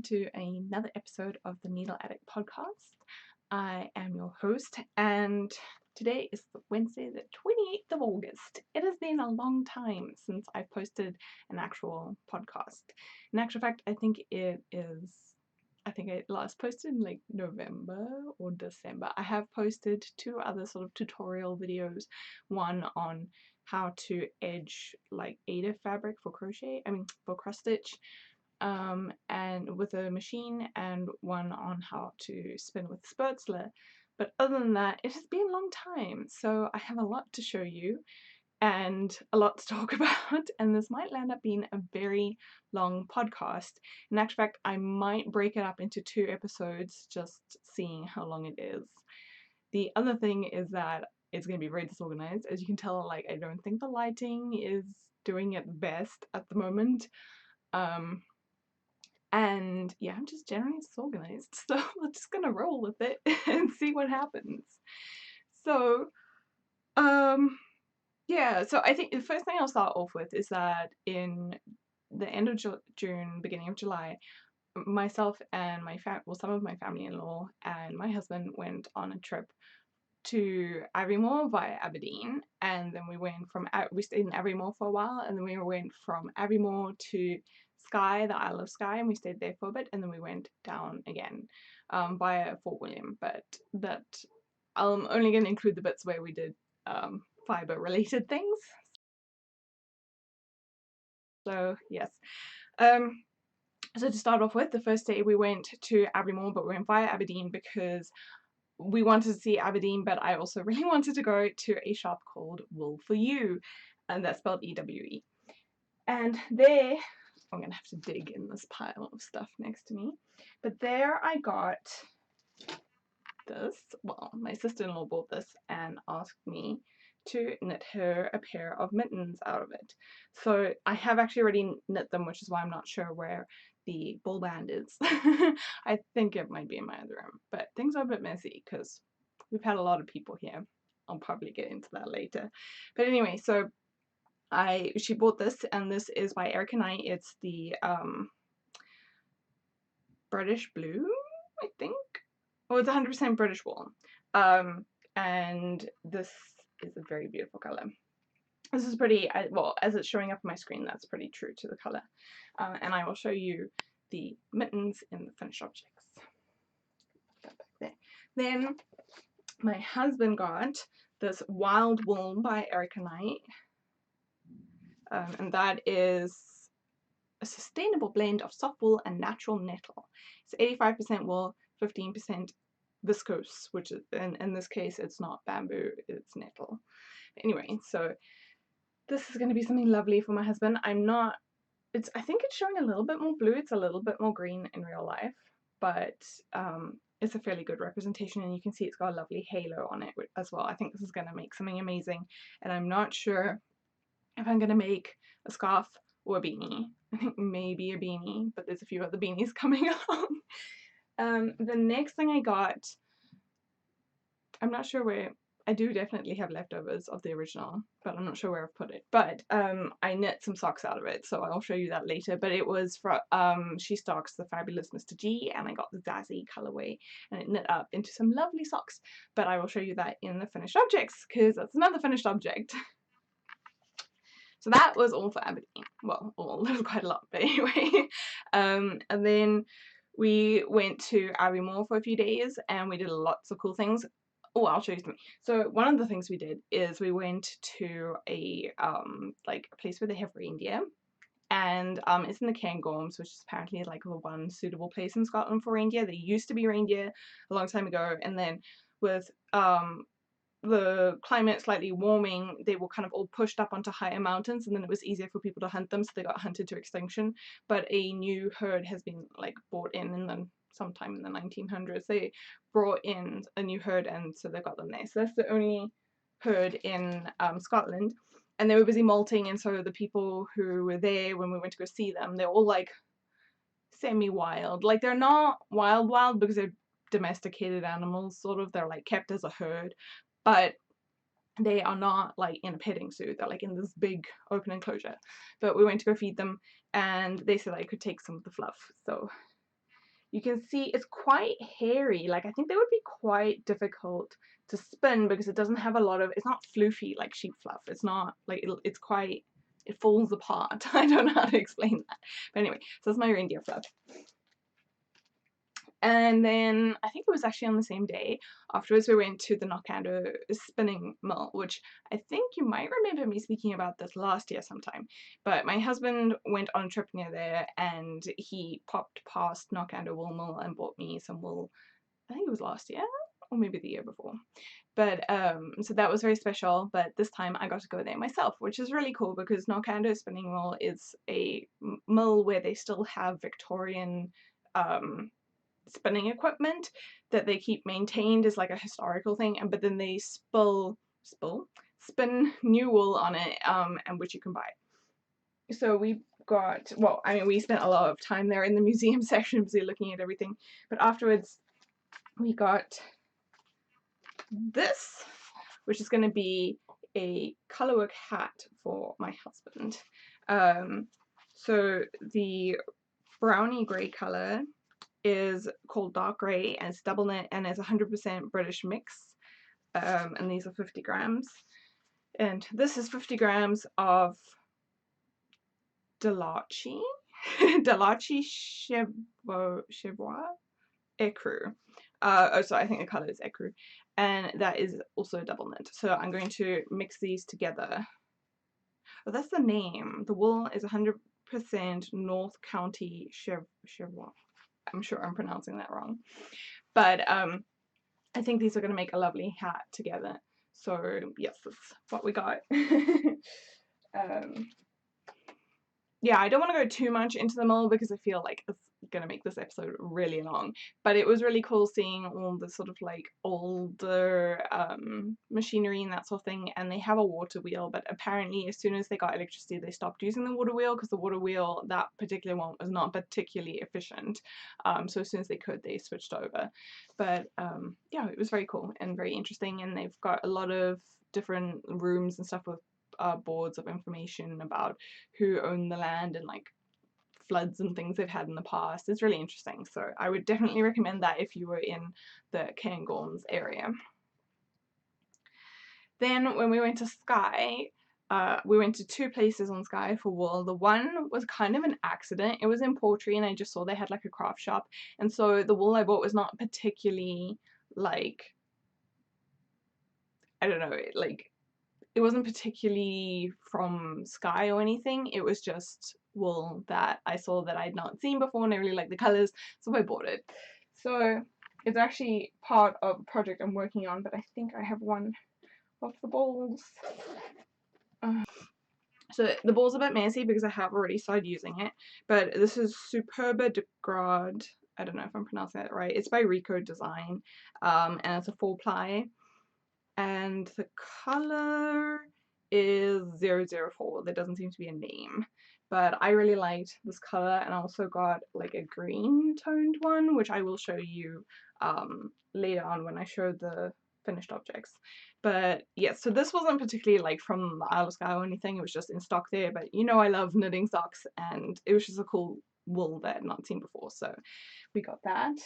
to another episode of the Needle Addict podcast. I am your host, and today is Wednesday, the 28th of August. It has been a long time since I've posted an actual podcast. In actual fact, I think I last posted in like November or December. I have posted two other sort of tutorial videos, one on how to edge like Ada fabric for for cross stitch, and with a machine, and one on how to spin with Spertzler. But other than that, it has been a long time, so I have a lot to show you and a lot to talk about, and this might land up being a very long podcast. In actual fact, I might break it up into 2 episodes, just seeing how long it is. The other thing is that it's going to be very disorganized. As you can tell, like, I don't think the lighting is doing it best at the moment. And yeah, I'm just generally disorganized, so we're just gonna roll with it and see what happens. So, yeah, so I think the first thing I'll start off with is that in the end of June, beginning of July, myself and some of my family-in-law and my husband went on a trip to Aviemore via Aberdeen, and then we stayed in Aviemore for a while, and then we went from Aviemore to Skye, the Isle of Skye, and we stayed there for a bit, and then we went down again via Fort William. But that I'm only going to include the bits where we did fibre related things. So yes. So to start off with, the first day we went to Aviemore, but we went via Aberdeen because we wanted to see Aberdeen, but I also really wanted to go to a shop called Wool for You, and that's spelled E-W-E. And there, I'm gonna have to dig in this pile of stuff next to me, but there I got this. Well, my sister-in-law bought this and asked me to knit her a pair of mittens out of it. So I have actually already knit them, which is why I'm not sure where the ball band is. I think it might be in my other room, but things are a bit messy because we've had a lot of people here. I'll probably get into that later. But anyway, so she bought this, and this is by Erica Knight. It's the British Blue, I think. Oh, it's 100% British wool. And this is a very beautiful color. This is pretty, well, as it's showing up on my screen, that's pretty true to the color. And I will show you the mittens in the finished objects. Put that back there. Then my husband got this Wild Wool by Erica Knight. And that is a sustainable blend of soft wool and natural nettle. It's 85% wool, 15% viscose, which is, in this case, it's not bamboo, it's nettle. Anyway, so this is going to be something lovely for my husband. I think it's showing a little bit more blue, it's a little bit more green in real life, but it's a fairly good representation, and you can see it's got a lovely halo on it as well. I think this is going to make something amazing, and I'm not sure if I'm going to make a scarf or a beanie. I think maybe a beanie, but there's a few other beanies coming along. The next thing I got, I'm not sure where. I do definitely have leftovers of the original, but I'm not sure where I've put it. But I knit some socks out of it, so I'll show you that later. But it was from She Stocks the Fabulous Mr. G, and I got the Zazzy colorway, and it knit up into some lovely socks. But I will show you that in the finished objects, because that's another finished object. So that was all for Aberdeen. Well, there was quite a lot, but anyway. And then we went to Aviemore for a few days, and we did lots of cool things. Oh, I'll show you something. So one of the things we did is we went to a place where they have reindeer, and it's in the Cairngorms, which is apparently like the one suitable place in Scotland for reindeer. There used to be reindeer a long time ago, and then with the climate slightly warming, they were kind of all pushed up onto higher mountains, and then it was easier for people to hunt them, so they got hunted to extinction. But a new herd has been like brought in sometime in the 1900s. They brought in a new herd, and so they got them there. So that's the only herd in Scotland, and they were busy molting, and so the people who were there when we went to go see them, they're all like semi-wild. Like, they're not wild because they're domesticated animals, sort of. They're like kept as a herd, but they are not like in a petting zoo. They're like in this big open enclosure. But we went to go feed them, and they said I could take some of the fluff. So you can see it's quite hairy. Like I think they would be quite difficult to spin because it doesn't have a lot of, it's not floofy like sheep fluff. It's not like, it's quite, it falls apart. I don't know how to explain that. But anyway, so that's my reindeer fluff. And then I think it was actually on the same day afterwards we went to the Knockando spinning mill, which I think you might remember me speaking about this last year sometime. But my husband went on a trip near there and he popped past Knockando wool mill and bought me some wool. I think it was last year or maybe the year before. But so that was very special, but this time I got to go there myself, which is really cool because Knockando spinning mill is a mill where they still have Victorian spinning equipment that they keep maintained as like a historical thing, and but then they spin new wool on it, and which you can buy. So we got, well, I mean, we spent a lot of time there in the museum section busy looking at everything, but afterwards we got this, which is going to be a colorwork hat for my husband. So the brownie grey color is called dark grey and it's double knit and it's 100% British mix, and these are 50 grams, and this is 50 grams of Delachi Chevois Ecru. So I think the colour is Ecru, and that is also double knit. So I'm going to mix these together. Oh, that's the name. The wool is 100% North County Chevois. I'm sure I'm pronouncing that wrong. But I think these are going to make a lovely hat together. So yes, that's what we got. Yeah, I don't want to go too much into the mill because I feel like it's going to make this episode really long. But it was really cool seeing all the sort of like older machinery and that sort of thing. And they have a water wheel, but apparently as soon as they got electricity, they stopped using the water wheel because the water wheel, that particular one, was not particularly efficient. So as soon as they could, they switched over. But yeah, it was very cool and very interesting. And they've got a lot of different rooms and stuff with boards of information about who owned the land and like floods and things they've had in the past. It's really interesting, so I would definitely recommend that if you were in the Cairngorms area. Then when we went to Skye, we went to two places on Skye for wool. The one was kind of an accident. It was in Portree and I just saw they had like a craft shop, and so the wool I bought was not particularly like, I don't know, like it wasn't particularly from Skye or anything. It was just wool that I saw that I'd not seen before and I really liked the colours, so I bought it. So it's actually part of a project I'm working on, but I think I have one of the balls. So the ball's a bit messy because I have already started using it, but this is Superba de Grade. I don't know if I'm pronouncing that right. It's by Rico Design, and it's a 4-ply. And the color is 004. There doesn't seem to be a name, but I really liked this color, and I also got like a green toned one, which I will show you later on when I show the finished objects. But yeah, so this wasn't particularly like from the Isle of Skye or anything, it was just in stock there, but you know I love knitting socks and it was just a cool wool that I'd not seen before, so we got that.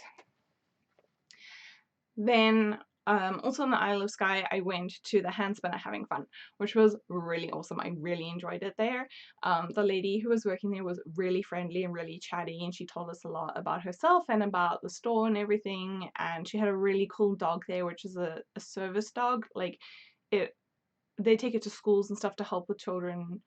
Then also on the Isle of Skye, I went to the hand spinner Having Fun, which was really awesome. I really enjoyed it there. The lady who was working there was really friendly and really chatty, and she told us a lot about herself and about the store and everything. And she had a really cool dog there, which is a service dog. Like they take it to schools and stuff to help with children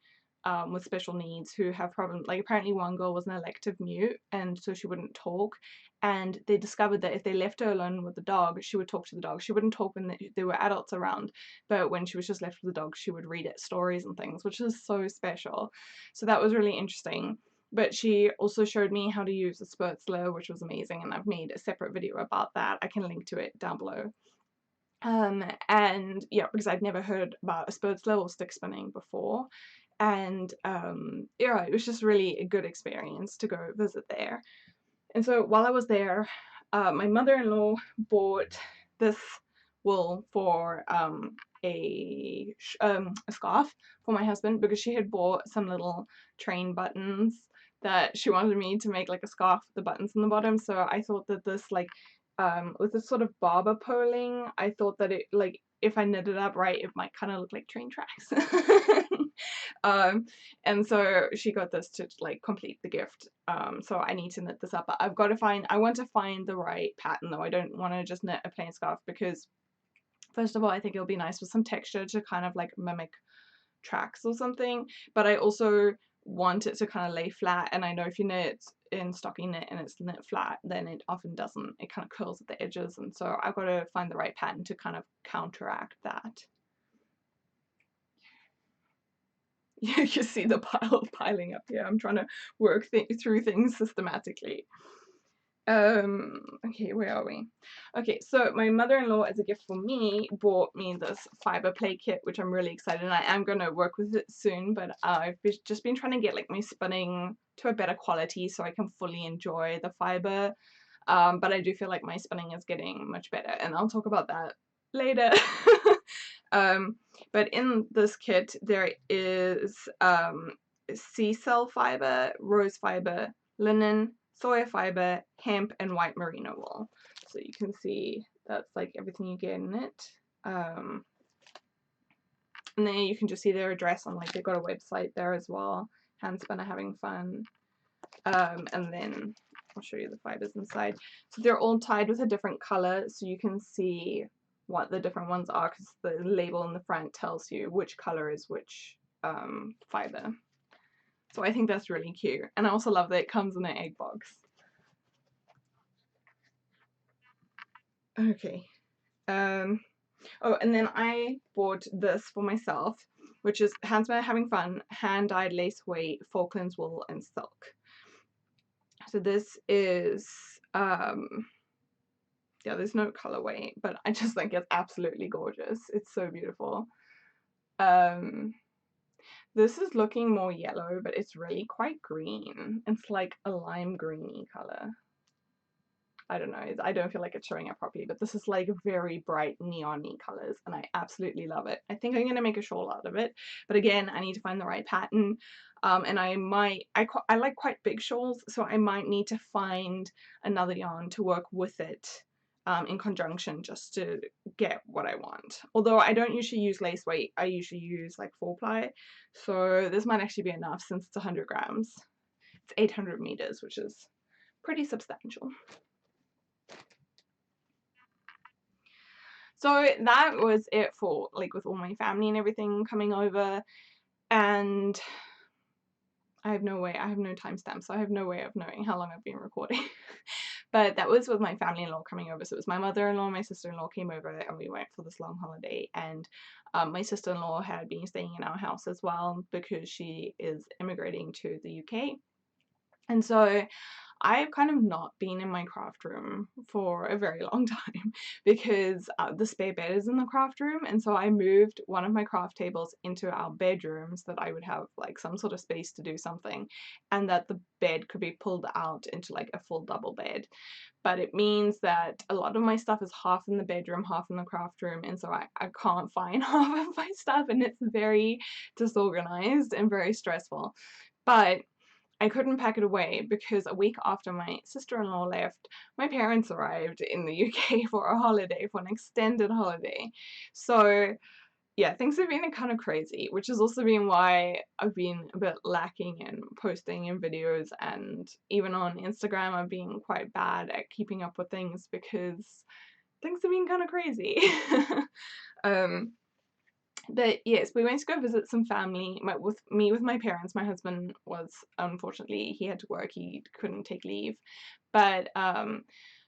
with special needs who have problems. Like apparently one girl was an elective mute and so she wouldn't talk, and they discovered that if they left her alone with the dog, she would talk to the dog. She wouldn't talk when there were adults around, but when she was just left with the dog, she would read it stories and things, which is so special. So that was really interesting. But she also showed me how to use a Spertzler, which was amazing, and I've made a separate video about that. I can link to it down below. And yeah, because I'd never heard about a Spertzler or stick spinning before, and yeah, it was just really a good experience to go visit there. And so while I was there, my mother-in-law bought this wool for a scarf for my husband because she had bought some little train buttons that she wanted me to make like a scarf with the buttons on the bottom. So I thought that this like with this sort of barber purling, I thought that it like if I knit it up right, it might kind of look like train tracks. And so she got this to like complete the gift. So I need to knit this up, but I want to find the right pattern though. I don't want to just knit a plain scarf because first of all, I think it'll be nice with some texture to kind of like mimic tracks or something, but I also want it to kind of lay flat, and I know if you knit in stocking knit and it's knit flat, then it often doesn't, it kind of curls at the edges, and so I've got to find the right pattern to kind of counteract that. You can see the pile piling up here. I'm trying to work through things systematically. Okay, where are we? Okay, so my mother-in-law, as a gift for me, bought me this fiber play kit, which I'm really excited, and I am going to work with it soon, but I've just been trying to get like my spinning to a better quality so I can fully enjoy the fiber, but I do feel like my spinning is getting much better, and I'll talk about that later. But in this kit there is sea cell fiber, rose fiber, linen, soya fiber, hemp, and white merino wool. So you can see that's like everything you get in it. And then you can just see their address on, like, they've got a website there as well. Handspinner Having Fun. And then I'll show you the fibers inside. So they're all tied with a different color, so you can see what the different ones are, because the label in the front tells you which color is which fiber. So I think that's really cute, and I also love that it comes in an egg box. Okay. Oh, and then I bought this for myself, which is Handspinner Having Fun, hand-dyed lace weight, Falklands wool and silk. So this is yeah, there's no colorway, but I just think it's absolutely gorgeous. It's so beautiful. This is looking more yellow, but it's really quite green. It's like a lime greeny color. I don't know, I don't feel like it's showing up properly, but this is like very bright neon-y colors, and I absolutely love it. I think I'm going to make a shawl out of it, but again, I need to find the right pattern, and I like quite big shawls, so I might need to find another yarn to work with it in conjunction just to get what I want. Although I don't usually use lace weight, I usually use like 4-ply, so this might actually be enough since it's 100 grams. It's 800 meters, which is pretty substantial. So that was it for, like, with all my family and everything coming over, and I have no timestamp, so I have no way of knowing how long I've been recording. But that was with my family-in-law coming over. So it was my mother-in-law and my sister-in-law came over, and we went for this long holiday, and my sister-in-law had been staying in our house as well because she is immigrating to the UK. And so I've kind of not been in my craft room for a very long time because the spare bed is in the craft room, and so I moved one of my craft tables into our bedrooms that I would have like some sort of space to do something, and that the bed could be pulled out into like a full double bed. But it means that a lot of my stuff is half in the bedroom, half in the craft room, and so I can't find half of my stuff, and it's very disorganized and very stressful. But I couldn't pack it away because a week after my sister-in-law left, my parents arrived in the UK for a holiday, for an extended holiday. So yeah, things have been kind of crazy, which has also been why I've been a bit lacking in posting in videos, and even on Instagram I've been quite bad at keeping up with things because things have been kind of crazy. But yes, we went to go visit some family with my parents. My husband was, unfortunately, he had to work, he couldn't take leave. But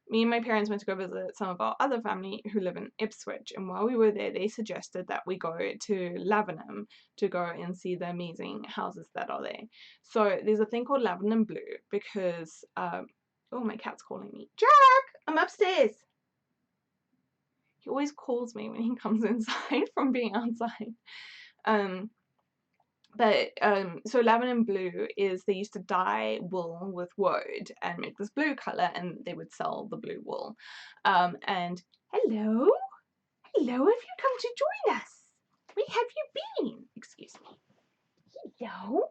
me and my parents went to go visit some of our other family who live in Ipswich, and while we were there they suggested that we go to Lavenham to go and see the amazing houses that are there. So there's a thing called Lavenham Blue because oh, my cat's calling me. Jack, I'm upstairs. He always calls me when he comes inside from being outside. So Lavenham Blue is, they used to dye wool with woad and make this blue colour, and they would sell the blue wool. And hello, have you come to join us? Where have you been? Excuse me. Hello,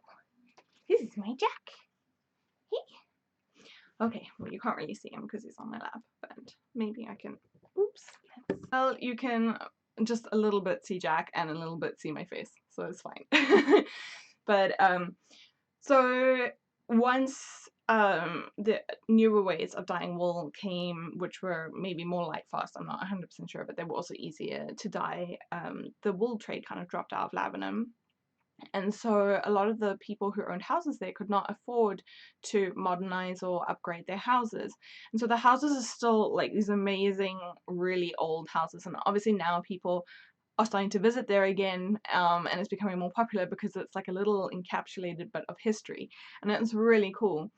this is my Jack. Okay, well, you can't really see him because he's on my lap, but maybe I can, oops. Well, you can just a little bit see Jack and a little bit see my face, so it's fine. But, so once, the newer ways of dyeing wool came, which were maybe more light fast, I'm not 100% sure, but they were also easier to dye, the wool trade kind of dropped out of Lavenham. And so a lot of the people who owned houses there could not afford to modernize or upgrade their houses. And so the houses are still like these amazing, really old houses. And obviously now people are starting to visit there again, and it's becoming more popular because it's like a little encapsulated bit of history. And it's really cool.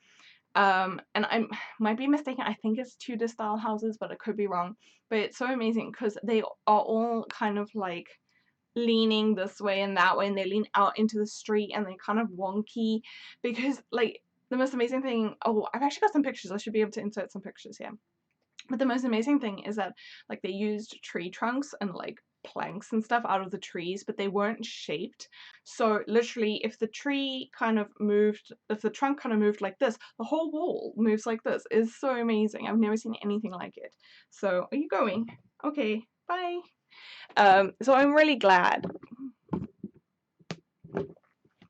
And I might be mistaken, I think it's Tudor style houses, but I could be wrong. But it's so amazing because they are all kind of like leaning this way and that way, and they lean out into the street, and they're kind of wonky because like the most amazing thing, oh, I've actually got some pictures, I should be able to insert some pictures here. But the most amazing thing is that like they used tree trunks and like planks and stuff out of the trees, but they weren't shaped. So literally if the tree kind of moved, if the trunk kind of moved like this, the whole wall moves like this. It's so amazing. I've never seen anything like it. So are you going? Okay, bye. So I'm really glad.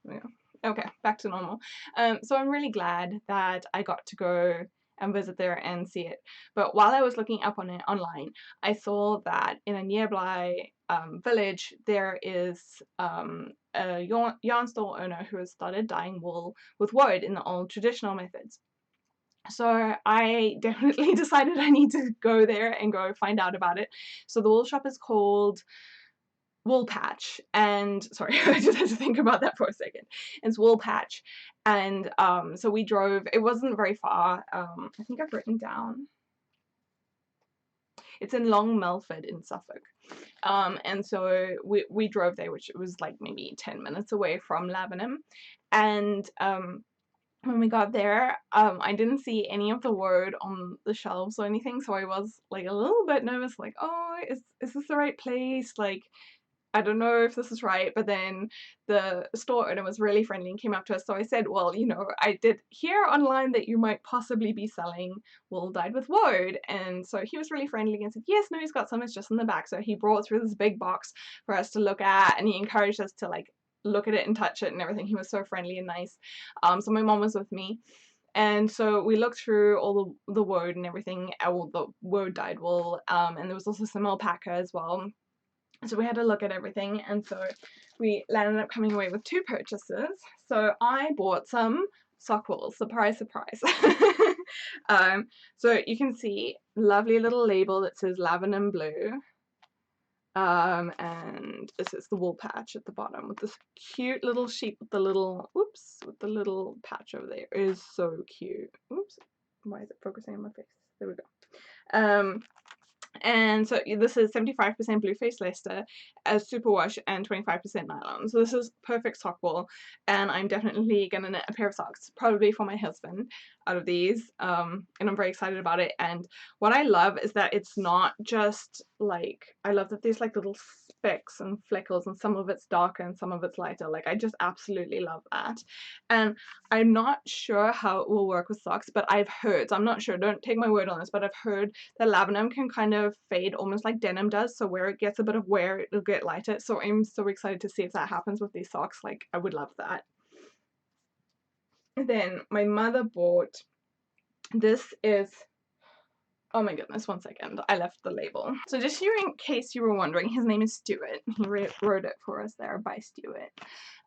Yeah. Okay, back to normal. So I'm really glad that I got to go and visit there and see it. But while I was looking up on it online, I saw that in a nearby village there is a yarn store owner who has started dyeing wool with woad in the old traditional methods. So I definitely decided I need to go there and go find out about it. So the wool shop is called Wool Patch, and sorry, I just had to think about that for a second. It's Wool Patch, and so we drove. It wasn't very far. I think I've written down. It's in Long Melford in Suffolk, and so we drove there, which was like maybe 10 minutes away from Lavenham, and when we got there, I didn't see any of the woad on the shelves or anything, so I was like a little bit nervous, like, oh, is this the right place? Like, I don't know if this is right, but then the store owner was really friendly and came up to us. So I said, well, you know, I did hear online that you might possibly be selling wool dyed with woad. And so he was really friendly and said, yes, no, he's got some, it's just in the back. So he brought through this big box for us to look at, and he encouraged us to like look at it and touch it and everything. He was so friendly and nice. So my mom was with me. And so we looked through all the woad and everything, all the woad dyed wool, and there was also some alpaca as well. So we had to look at everything, and so we landed up coming away with 2 purchases. So I bought some sock wool, surprise, surprise. So you can see lovely little label that says Lavenham Blue, and this is the Wool Patch at the bottom with this cute little sheep with the little, oops, with the little patch over there. It is so cute. Oops, why is it focusing on my face? There we go. And so this is 75% Blueface Leicester as superwash and 25% nylon. So this is perfect sock wool, and I'm definitely gonna knit a pair of socks, probably for my husband, out of these. And I'm very excited about it. And what I love is that it's not just like, I love that there's like little specks and fleckles, and some of it's darker and some of it's lighter. Like, I just absolutely love that. And I'm not sure how it will work with socks, but I've heard, so I'm not sure, don't take my word on this, but I've heard that Lavenham can kind of fade almost like denim does, so where it gets a bit of wear, it'll get lighter. So I'm so excited to see if that happens with these socks. Like, I would love that. And then my mother bought, this is, oh my goodness, one second, I left the label. So just here in case you were wondering, his name is Stuart. He wrote it for us there, by Stuart.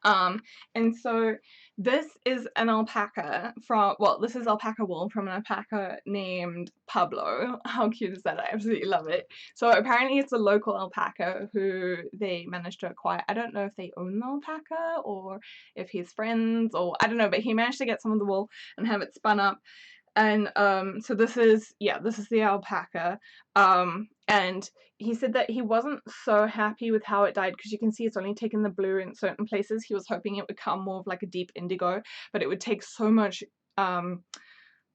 And so this is an alpaca from, well, this is alpaca wool from an alpaca named Pablo. How cute is that? I absolutely love it. So apparently it's a local alpaca who they managed to acquire. I don't know if they own the alpaca or if he's friends, or I don't know, but he managed to get some of the wool and have it spun up. And so this is, yeah, this is the alpaca. And he said that he wasn't so happy with how it dyed, because you can see it's only taken the blue in certain places. He was hoping it would come more of like a deep indigo, but it would take so much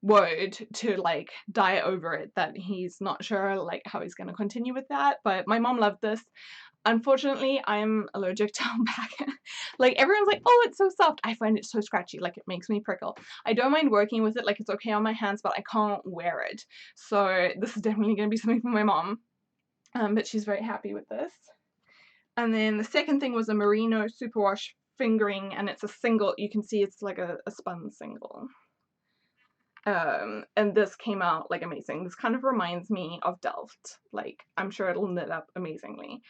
woad to like dye over it that he's not sure like how he's going to continue with that. But my mom loved this. unfortunately, I'm allergic to alpaca. Like, everyone's like, oh, it's so soft. I find it so scratchy. Like, it makes me prickle. I don't mind working with it. Like, it's okay on my hands, but I can't wear it. So this is definitely going to be something for my mom. But she's very happy with this. And then the second thing was a merino superwash fingering, and it's a single. You can see it's like a spun single. And this came out like amazing. This kind of reminds me of Delft. Like, I'm sure it'll knit up amazingly.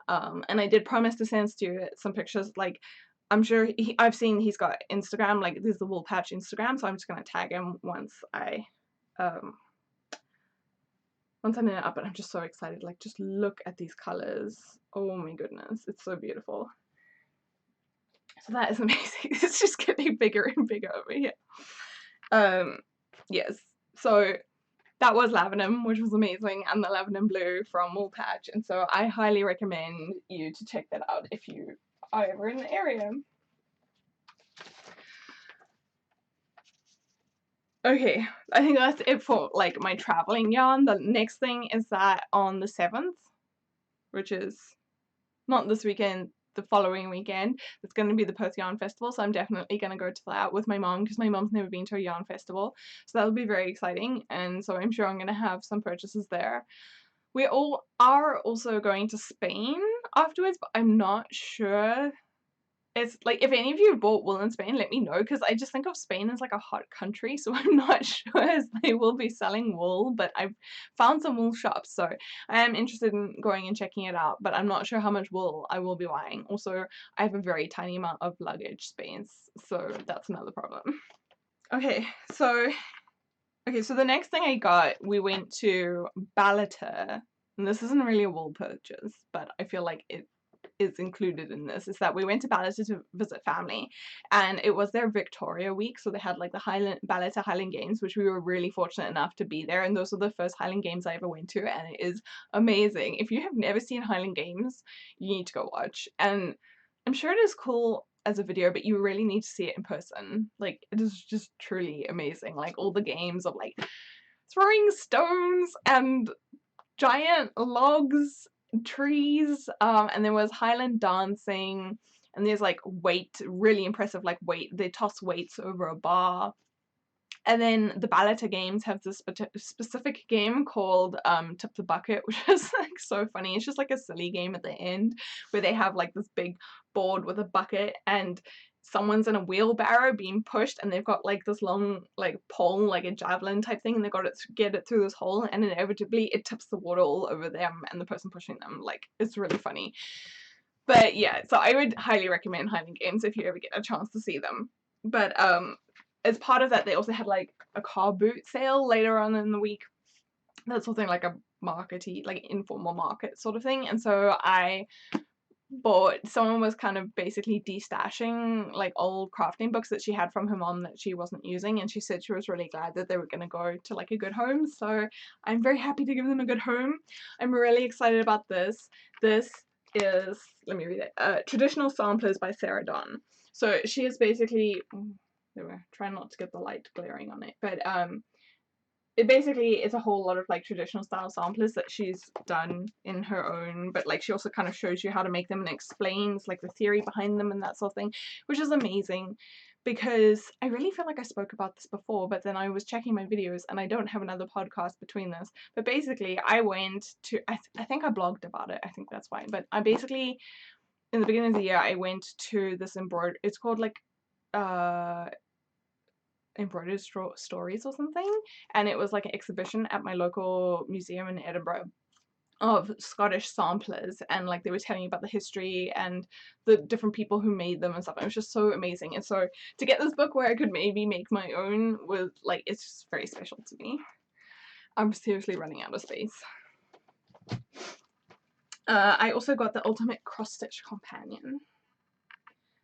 And I did promise to send Stuart some pictures. Like, I'm sure I've seen he's got Instagram, like this is the Wool Patch Instagram, so I'm just gonna tag him once I knit it up. And I'm just so excited. Like, just look at these colors. Oh my goodness, it's so beautiful. So that is amazing. It's just getting bigger and bigger over here. Yes, so that was Lavenum, which was amazing, and the Lavenum Blue from Wool Patch, and so I highly recommend you to check that out if you are ever in the area. Okay, I think that's it for like my traveling yarn. The next thing is that on the 7th, which is not this weekend, the following weekend, it's going to be the Perth Yarn Festival, so I'm definitely going to go to that with my mom because my mom's never been to a yarn festival, so that'll be very exciting, and so I'm sure I'm going to have some purchases there. We all are also going to Spain afterwards, but I'm not sure. It's like, if any of you bought wool in Spain, let me know, because I just think of Spain as like a hot country, so I'm not sure if they will be selling wool, but I've found some wool shops, so I am interested in going and checking it out, but I'm not sure how much wool I will be buying. Also, I have a very tiny amount of luggage space, so that's another problem. Okay, so the next thing I got, we went to Ballater, and this isn't really a wool purchase, but I feel like it is included in this, is that we went to Ballater to visit family, and it was their Victoria week, so they had like the Ballater Highland Games, which we were really fortunate enough to be there, and those were the first Highland Games I ever went to, and it is amazing. If you have never seen Highland Games, you need to go watch, and I'm sure it is cool as a video, but you really need to see it in person. Like, it is just truly amazing. Like, all the games of like throwing stones and giant logs, trees, and there was Highland dancing, and there's like really impressive like weight, they toss weights over a bar. And then the Ballater games have this specific game called Tip the Bucket, which is like so funny. It's just like a silly game at the end where they have like this big board with a bucket, and someone's in a wheelbarrow being pushed, and they've got like this long like pole, like a javelin type thing, and they've got to get it through this hole, and inevitably it tips the water all over them and the person pushing them. Like, it's really funny. But yeah, so I would highly recommend Highland Games if you ever get a chance to see them. But as part of that, they also had like a car boot sale later on in the week. That's something like a markety, like informal market sort of thing. And so I bought, someone was kind of basically destashing like old crafting books that she had from her mom that she wasn't using, and she said she was really glad that they were going to go to like a good home. So I'm very happy to give them a good home. I'm really excited about this. This is, let me read it, Traditional Samplers by Sarah Dawn. So she is basically, try not to get the light glaring on it, but it basically is a whole lot of like traditional style samplers that she's done in her own, but like she also kind of shows you how to make them and explains like the theory behind them and that sort of thing, which is amazing, because I really feel like I spoke about this before, but then I was checking my videos and I don't have another podcast between this. But basically I went to, I think I blogged about it, I think that's why, but I basically, in the beginning of the year, I went to this embroidery, it's called like Embroidered Stories or something, and it was like an exhibition at my local museum in Edinburgh of Scottish samplers, and like they were telling you about the history and the different people who made them and stuff. It was just so amazing, and so to get this book where I could maybe make my own was like, it's just very special to me. I'm seriously running out of space. I also got the Ultimate Cross Stitch Companion.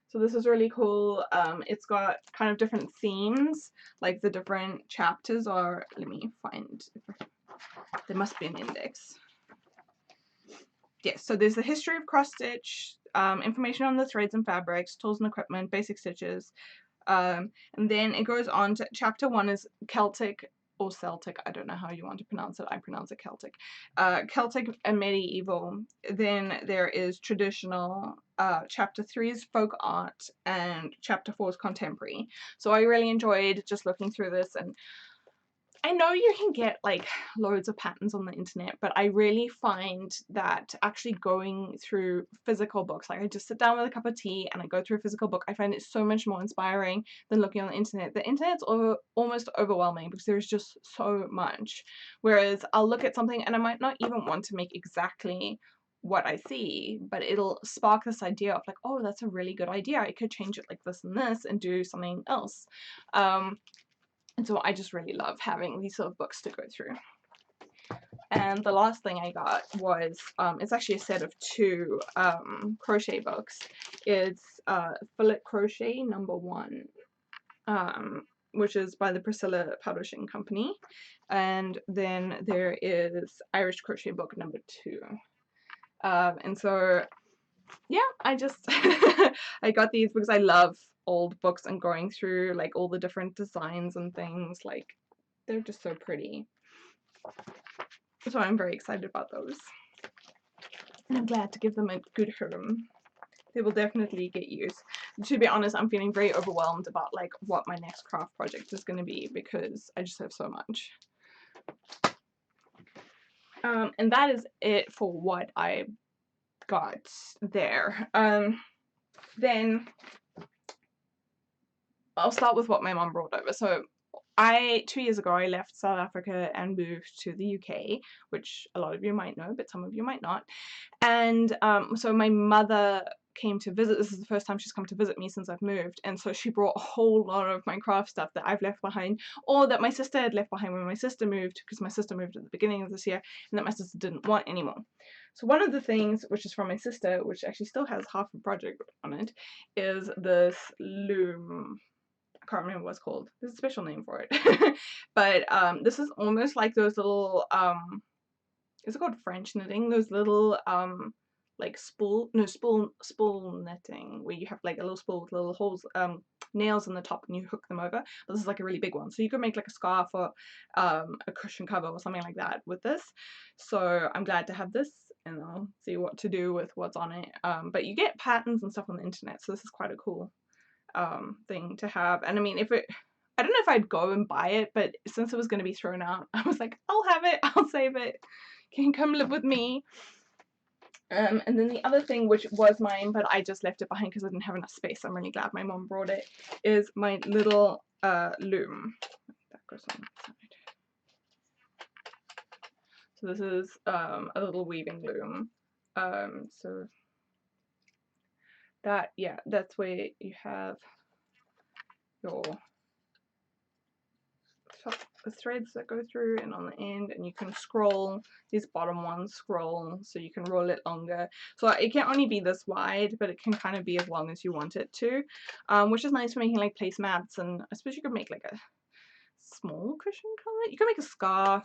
So this is really cool. It's got kind of different themes, like the different chapters are, let me find, there must be an index. Yes, so there's the history of cross stitch, information on the threads and fabrics, tools and equipment, basic stitches, and then it goes on to chapter 1 is Celtic or Celtic, I don't know how you want to pronounce it, I pronounce it Celtic. Celtic and medieval. Then there is traditional. Chapter 3 is folk art, and chapter 4 is contemporary. So I really enjoyed just looking through this, and I know you can get like loads of patterns on the internet, but I really find that actually going through physical books, like I just sit down with a cup of tea and I go through a physical book, I find it so much more inspiring than looking on the internet. The internet's almost overwhelming because there's just so much. Whereas I'll look at something and I might not even want to make exactly what I see, but it'll spark this idea of like, oh, that's a really good idea. I could change it like this and this and do something else. And so I just really love having these sort of books to go through. And the last thing I got was, it's actually a set of 2 crochet books. It's Fillet Crochet #1, which is by the Priscilla Publishing Company. And then there is Irish Crochet Book #2. And so, yeah, I just, I got these because I love old books and going through like all the different designs and things. Like, they're just so pretty. So I'm very excited about those. And I'm glad to give them a good home. They will definitely get used. To be honest, I'm feeling very overwhelmed about like what my next craft project is going to be because I just have so much. And that is it for what I got there. Then I'll start with what my mum brought over. So 2 years ago, I left South Africa and moved to the UK, which a lot of you might know, but some of you might not. And so my mother came to visit. This is the first time she's come to visit me since I've moved, and so she brought a whole lot of my craft stuff that I've left behind, or that my sister had left behind when my sister moved, because my sister moved at the beginning of this year, and that my sister didn't want anymore. So one of the things, which is from my sister, which actually still has half a project on it, is this loom. I can't remember what it's called. There's a special name for it. But this is almost like those little, is it called French knitting? Those little, like spool knitting, where you have like a little spool with little holes, nails in the top, and you hook them over. But this is like a really big one. So you could make like a scarf or a cushion cover or something like that with this. So I'm glad to have this, and I'll see what to do with what's on it. But you get patterns and stuff on the internet, so this is quite a cool thing to have. And I mean, I don't know if I'd go and buy it, but since it was going to be thrown out, I was like, I'll have it, I'll save it, can you come live with me? And then the other thing, which was mine, but I just left it behind because I didn't have enough space, I'm really glad my mom brought it, is my little loom. That goes on that side. So this is a little weaving loom. So that, yeah, that's where you have your the threads that go through, and on the end, and you can scroll. These bottom ones scroll, so you can roll it longer. So it can only be this wide, but it can kind of be as long as you want it to, which is nice for making like placemats. And I suppose you could make like a small cushion cover. You can make a scarf,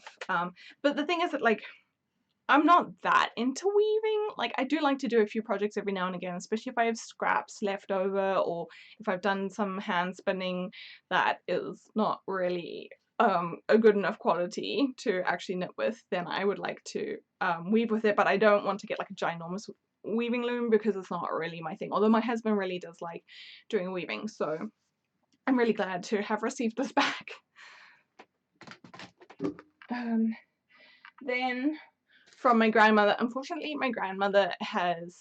but the thing is that like I'm not that into weaving. Like, I do like to do a few projects every now and again, especially if I have scraps left over, or if I've done some hand spinning that is not really a good enough quality to actually knit with, then I would like to weave with it. But I don't want to get like a ginormous weaving loom because it's not really my thing, although my husband really does like doing weaving, so I'm really glad to have received this back. Then from my grandmother, unfortunately my grandmother has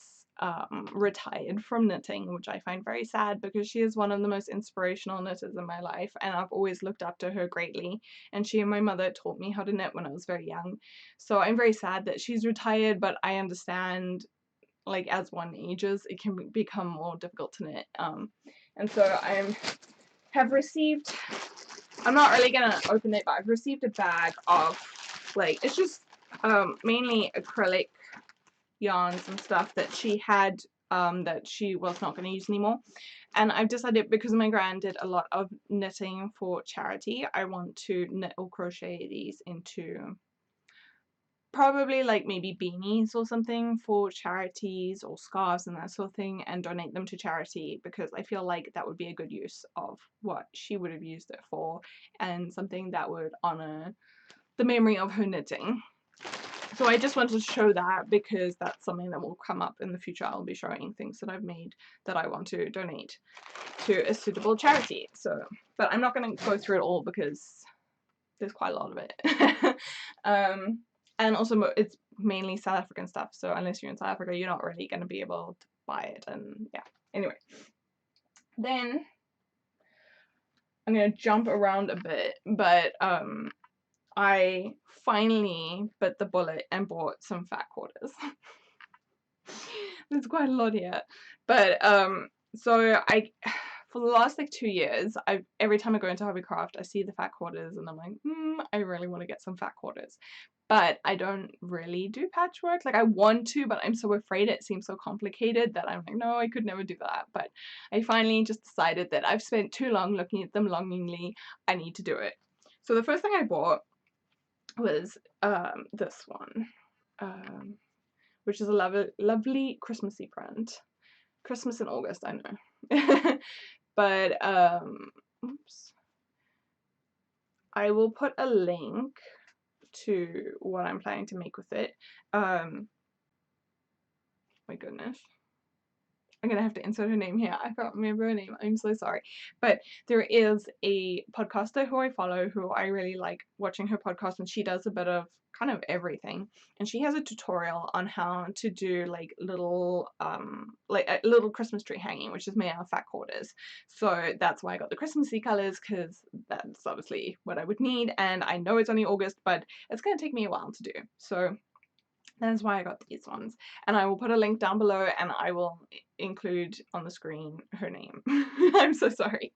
retired from knitting, which I find very sad because she is one of the most inspirational knitters in my life, and I've always looked up to her greatly, and she and my mother taught me how to knit when I was very young. So I'm very sad that she's retired, but I understand, like, as one ages it can become more difficult to knit, and so I have received, I'm not really gonna open it, but I've received a bag of, like, it's just mainly acrylic yarns and stuff that she had that she was not going to use anymore. And I've decided, because my gran did a lot of knitting for charity, I want to knit or crochet these into probably like maybe beanies or something for charities, or scarves and that sort of thing, and donate them to charity, because I feel like that would be a good use of what she would have used it for, and something that would honor the memory of her knitting. So I just wanted to show that, because that's something that will come up in the future. I'll be showing things that I've made that I want to donate to a suitable charity. So, but I'm not going to go through it all because there's quite a lot of it. And also it's mainly South African stuff, so unless you're in South Africa, you're not really going to be able to buy it, and yeah. Anyway, then I'm going to jump around a bit, but I finally bit the bullet and bought some fat quarters. There's quite a lot here, but so for the last like 2 years, every time I go into Hobbycraft, I see the fat quarters and I'm like, I really want to get some fat quarters. But I don't really do patchwork. Like, I want to, but I'm so afraid it seems so complicated that I'm like, no, I could never do that. But I finally just decided that I've spent too long looking at them longingly. I need to do it. So the first thing I bought was this one, which is a lovely Christmassy print. Christmas in August, I know. But oops, I will put a link to what I'm planning to make with it. My goodness, I'm gonna have to insert her name here. I can't remember her name. I'm so sorry. But there is a podcaster who I follow, who I really like watching her podcast, and she does a bit of kind of everything, and she has a tutorial on how to do like a little Christmas tree hanging, which is made out of fat quarters. So that's why I got the Christmassy colors, because that's obviously what I would need, and I know it's only August, but it's gonna take me a while to do. So that's why I got these ones, and I will put a link down below, and I will include on the screen her name. I'm so sorry.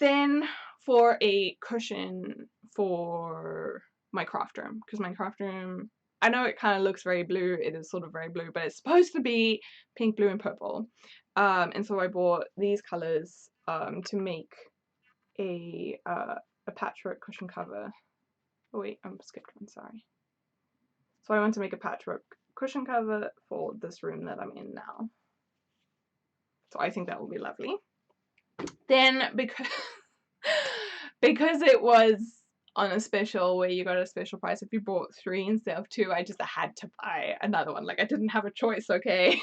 Then for a cushion for my craft room, because my craft room, I know it kind of looks very blue, it is sort of very blue, but it's supposed to be pink, blue, and purple. And so I bought these colors to make a patchwork cushion cover. Oh wait, I skipped one, sorry. So I want to make a patchwork cushion cover for this room that I'm in now. So I think that will be lovely. Then because it was on a special where you got a special price if you bought 3 instead of 2, I just had to buy another one. Like, I didn't have a choice, okay?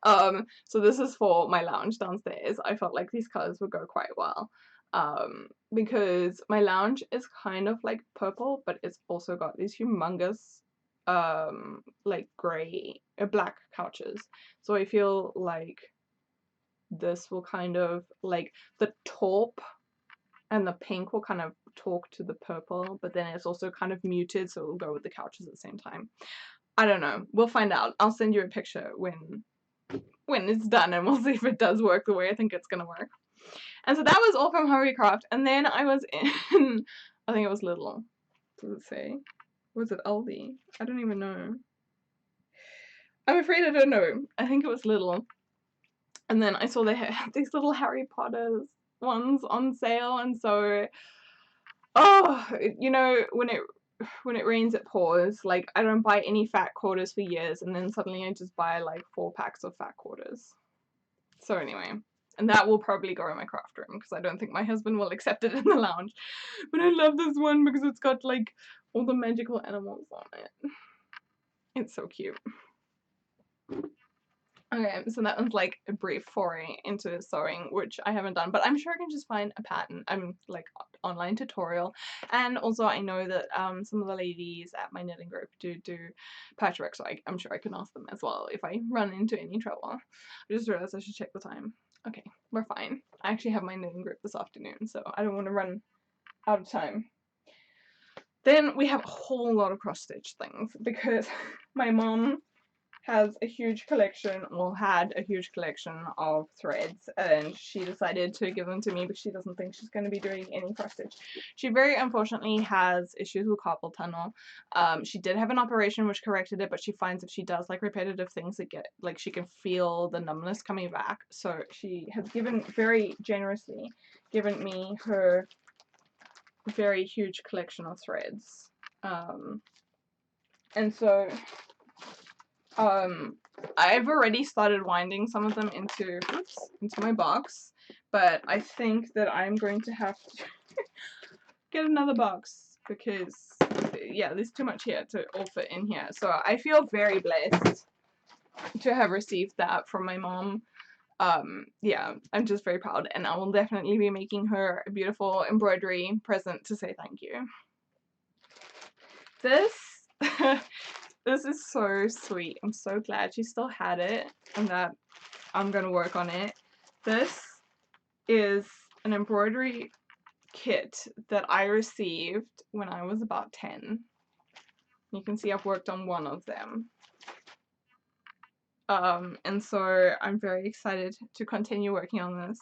So this is for my lounge downstairs. I felt like these colors would go quite well. Because my lounge is kind of like purple, but it's also got these humongous like black couches. So I feel like this will kind of, like, the taupe and the pink will kind of talk to the purple, but then it's also kind of muted, so it will go with the couches at the same time. I don't know. We'll find out. I'll send you a picture when it's done, and we'll see if it does work the way I think it's gonna work. And so that was all from Hurrycraft, and then I was in, I think it was Lidl. Does it say? Was it Aldi? I don't even know. I'm afraid I don't know. I think it was Lidl. And then I saw they had these little Harry Potter ones on sale, and so, oh, you know, when it rains it pours. Like, I don't buy any fat quarters for years, and then suddenly I just buy like 4 packs of fat quarters. So anyway, and that will probably go in my craft room, because I don't think my husband will accept it in the lounge. But I love this one because it's got like all the magical animals on it. It's so cute. Okay, so that one's like a brief foray into sewing, which I haven't done, but I'm sure I can just find a pattern. I'm like online tutorial, and also I know that some of the ladies at my knitting group do patchwork, so I'm sure I can ask them as well if I run into any trouble. I just realized I should check the time. Okay, we're fine. I actually have my knitting group this afternoon, so I don't want to run out of time. Then we have a whole lot of cross stitch things, because my mom has a huge collection, or had a huge collection of threads, and she decided to give them to me because she doesn't think she's going to be doing any cross stitch. She very unfortunately has issues with carpal tunnel. She did have an operation which corrected it, but she finds if she does like repetitive things that get, like, she can feel the numbness coming back. So she has very generously given me her very huge collection of threads. And so I've already started winding some of them into my box, but I think that I'm going to have to get another box because yeah, there's too much here to all fit in here. So I feel very blessed to have received that from my mom. Yeah, I'm just very proud, and I will definitely be making her a beautiful embroidery present to say thank you. This this is so sweet. I'm so glad she still had it and that I'm gonna work on it. This is an embroidery kit that I received when I was about 10. You can see I've worked on one of them. And so I'm very excited to continue working on this.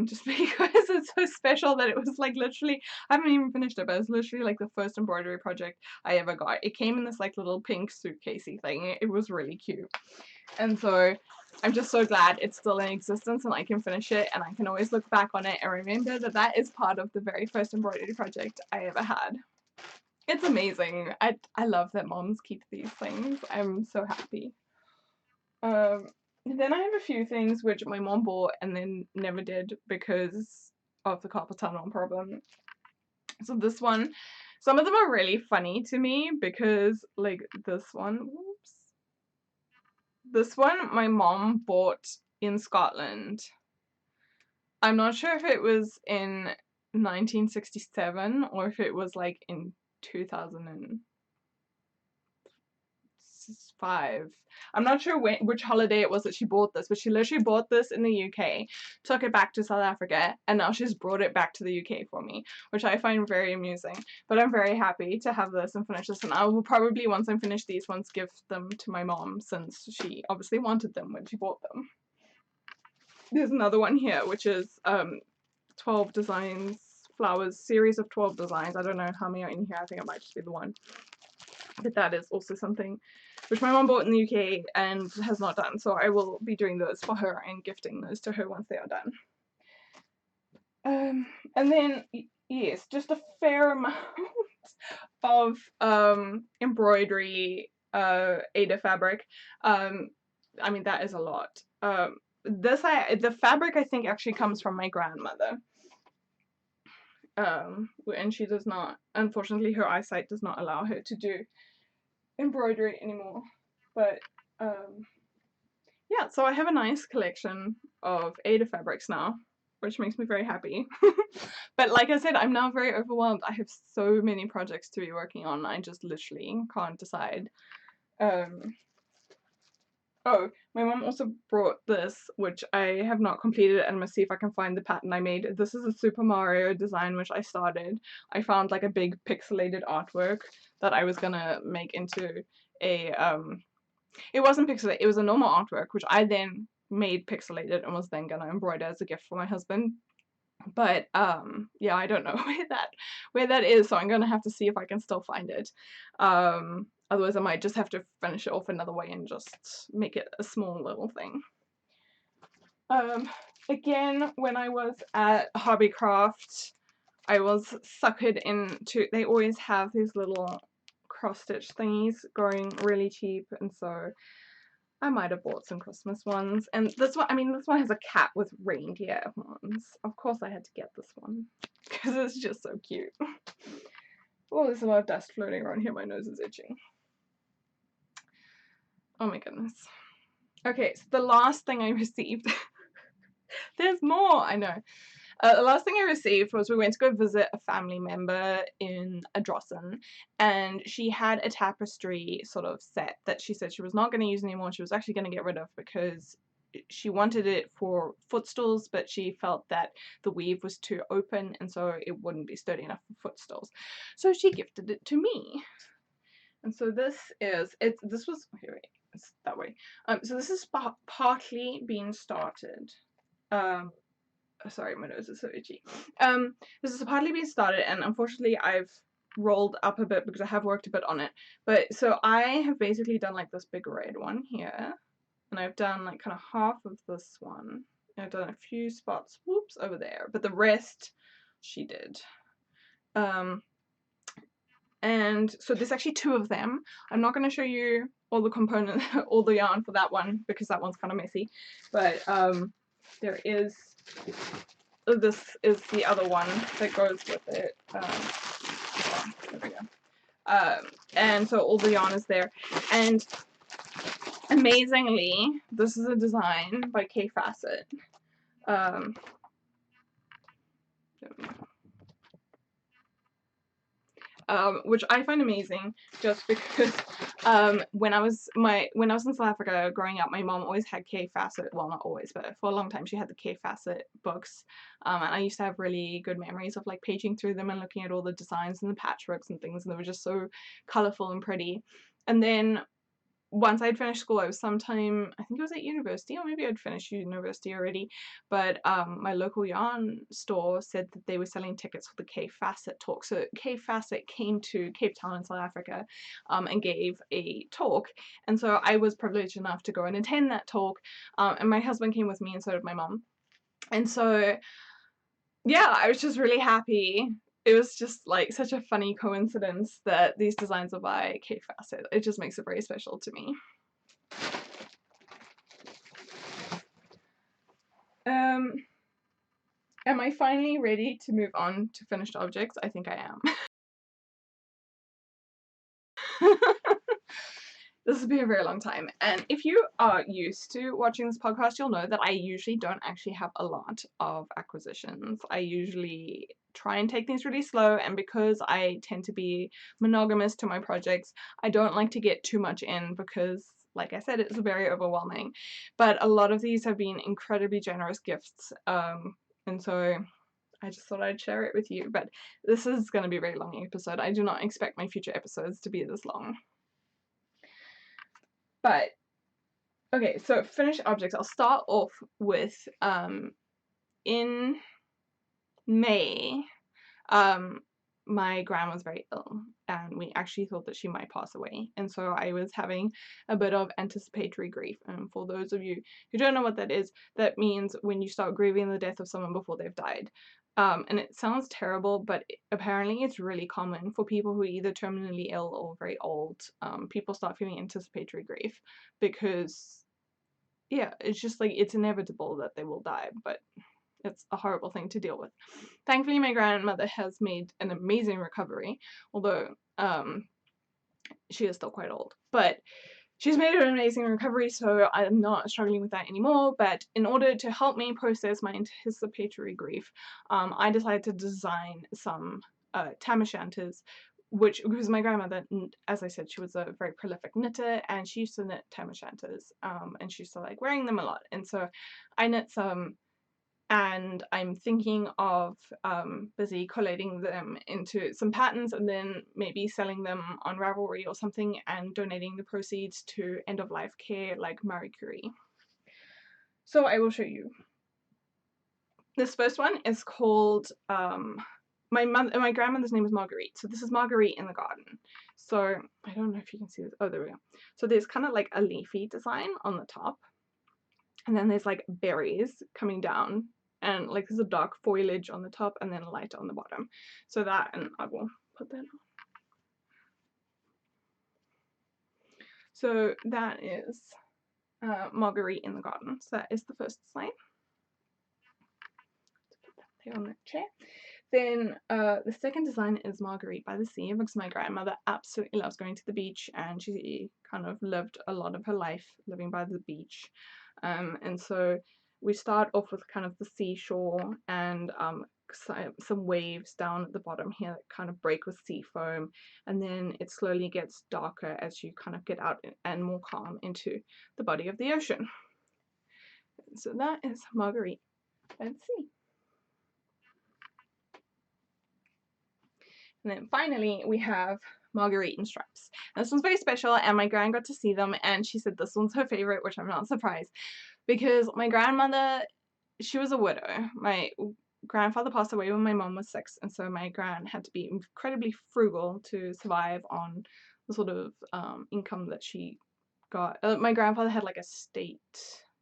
Just because it's so special that it was like literally, I haven't even finished it, but it's literally like the first embroidery project I ever got. It came in this like little pink suitcasey thing. It was really cute. And so I'm just so glad it's still in existence and I can finish it and I can always look back on it and remember that that is part of the very first embroidery project I ever had. It's amazing. I love that moms keep these things. I'm so happy. Then I have a few things which my mom bought and then never did because of the carpal tunnel problem. So this one, some of them are really funny to me because like this one, whoops. This one my mom bought in Scotland. I'm not sure if it was in 1967 or if it was like in 2005. I'm not sure which holiday it was that she bought this, but she literally bought this in the UK, took it back to South Africa, and now she's brought it back to the UK for me, which I find very amusing. But I'm very happy to have this and finish this, and I will probably, once I'm finished these ones, give them to my mom, since she obviously wanted them when she bought them. There's another one here, which is 12 designs, flowers, series of 12 designs. I don't know how many are in here, I think it might just be the one. But that is also something which my mom bought in the UK and has not done, so I will be doing those for her and gifting those to her once they are done. And then, yes, just a fair amount of embroidery, Ada fabric. I mean, that is a lot. The fabric I think actually comes from my grandmother. And she does not, unfortunately her eyesight does not allow her to do embroidery anymore. But yeah, so I have a nice collection of Ada fabrics now, which makes me very happy. But like I said, I'm now very overwhelmed. I have so many projects to be working on. I just literally can't decide. Oh, my mom also brought this, which I have not completed, and I'm gonna see if I can find the pattern I made. This is a Super Mario design which I started. I found like a big pixelated artwork that I was gonna make into a it wasn't pixelated, it was a normal artwork which I then made pixelated and was then gonna embroider as a gift for my husband. But yeah, I don't know where that is, so I'm gonna have to see if I can still find it. Otherwise I might just have to finish it off another way and just make it a small little thing. Again, when I was at Hobbycraft, I was suckered into, they always have these little cross stitch thingies going really cheap, and so I might have bought some Christmas ones. And this one, I mean, this one has a cat with reindeer ones. Of course I had to get this one because it's just so cute. Oh, there's a lot of dust floating around here. My nose is itching. Oh my goodness. Okay, so the last thing I received. There's more, I know. The last thing I received was we went to go visit a family member in Adrossan, and she had a tapestry sort of set that she said she was not going to use anymore. She was actually going to get rid of because she wanted it for footstools, but she felt that the weave was too open and so it wouldn't be sturdy enough for footstools. So she gifted it to me. And so this is, this was, here, wait, it's that way. So this is partly being started. Sorry, my nose is so itchy. This is partly being started, and unfortunately I've rolled up a bit because I have worked a bit on it. But so I have basically done like this big red one here, and I've done like kind of half of this one. And I've done a few spots, whoops, over there, but the rest she did. And so there's actually 2 of them. I'm not going to show you all the components, all the yarn for that one, because that one's kind of messy. But there is, this is the other one that goes with it. There we go. And so all the yarn is there. And amazingly, this is a design by K Facet. Which I find amazing, just because when I was in South Africa growing up, my mom always had K Facet. Well, not always, but for a long time she had the K Facet books, and I used to have really good memories of like paging through them and looking at all the designs and the patchworks and things, and they were just so colourful and pretty. And then once I'd finished school, I was sometime, I think it was at university, or maybe I'd finished university already, but my local yarn store said that they were selling tickets for the K Facet talk. So K Facet came to Cape Town in South Africa and gave a talk, and so I was privileged enough to go and attend that talk, and my husband came with me, and so did my mom. And so yeah, I was just really happy. It was just like such a funny coincidence that these designs are by K Facet. It just makes it very special to me. Am I finally ready to move on to finished objects? I think I am. This has been a very long time, and if you are used to watching this podcast, you'll know that I usually don't actually have a lot of acquisitions. I usually try and take things really slow, and because I tend to be monogamous to my projects, I don't like to get too much in because, like I said, it's very overwhelming. But a lot of these have been incredibly generous gifts, and so I just thought I'd share it with you. But this is going to be a very long episode. I do not expect my future episodes to be this long. But okay, so finished objects. I'll start off with in May, my grandma was very ill, and we actually thought that she might pass away, and so I was having a bit of anticipatory grief. And for those of you who don't know what that is, that means when you start grieving the death of someone before they've died. And it sounds terrible, but apparently it's really common for people who are either terminally ill or very old. People start feeling anticipatory grief because, yeah, it's just like it's inevitable that they will die, but it's a horrible thing to deal with. Thankfully, my grandmother has made an amazing recovery, although she is still quite old. But she's made an amazing recovery, so I'm not struggling with that anymore. But in order to help me process my anticipatory grief, I decided to design some tam o' shanters, which, because my grandmother, as I said, she was a very prolific knitter, and she used to knit tam o' shanters, and she used to like wearing them a lot. And so I knit some, and I'm thinking of busy collating them into some patterns and then maybe selling them on Ravelry or something and donating the proceeds to end-of-life care like Marie Curie. So I will show you. This first one is called, my grandmother's name is Marguerite, so this is Marguerite in the Garden. So I don't know if you can see this. Oh, there we go. So there's kind of like a leafy design on the top, and then there's like berries coming down, and like there's a dark foliage on the top and then a light on the bottom. So that, and I will put that on. So that is Marguerite in the Garden. So that is the first design. Put that there on the chair. Then the second design is Marguerite by the Sea, because my grandmother absolutely loves going to the beach, and she kind of lived a lot of her life living by the beach. And so we start off with kind of the seashore and some waves down at the bottom here that kind of break with sea foam, and then it slowly gets darker as you kind of get out and more calm into the body of the ocean. So that is Marguerite by the Sea. And then finally we have Marguerite in Stripes. And this one's very special, and my gran got to see them, and she said this one's her favorite, which I'm not surprised, because my grandmother, she was a widow. My grandfather passed away when my mom was 6, and so my gran had to be incredibly frugal to survive on the sort of income that she got. My grandfather had like a state,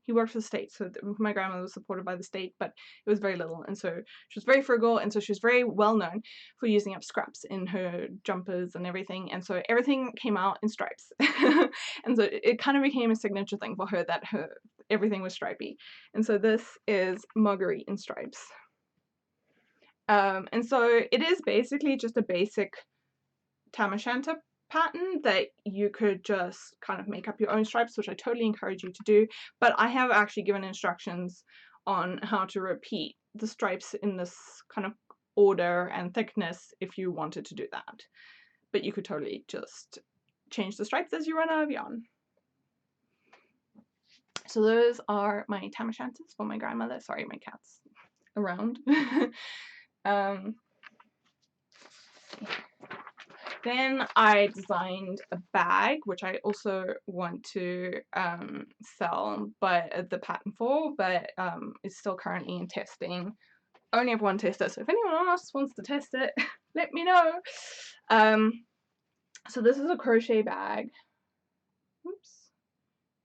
he worked for the state, so my grandmother was supported by the state, but it was very little, and so she was very frugal, and so she was very well known for using up scraps in her jumpers and everything, and so everything came out in stripes. And so it kind of became a signature thing for her that everything was stripy. And so this is Marguerite in stripes. And so it is basically just a basic tam o' shanter pattern that you could just kind of make up your own stripes, which I totally encourage you to do. But I have actually given instructions on how to repeat the stripes in this kind of order and thickness if you wanted to do that. But you could totally just change the stripes as you run out of yarn. So those are my tam o' shanters for my grandmother. Sorry, my cat's around. Then I designed a bag, which I also want to sell, but the pattern for, but it's still currently in testing. Only have one tester, so if anyone else wants to test it, let me know. So this is a crochet bag. Oops,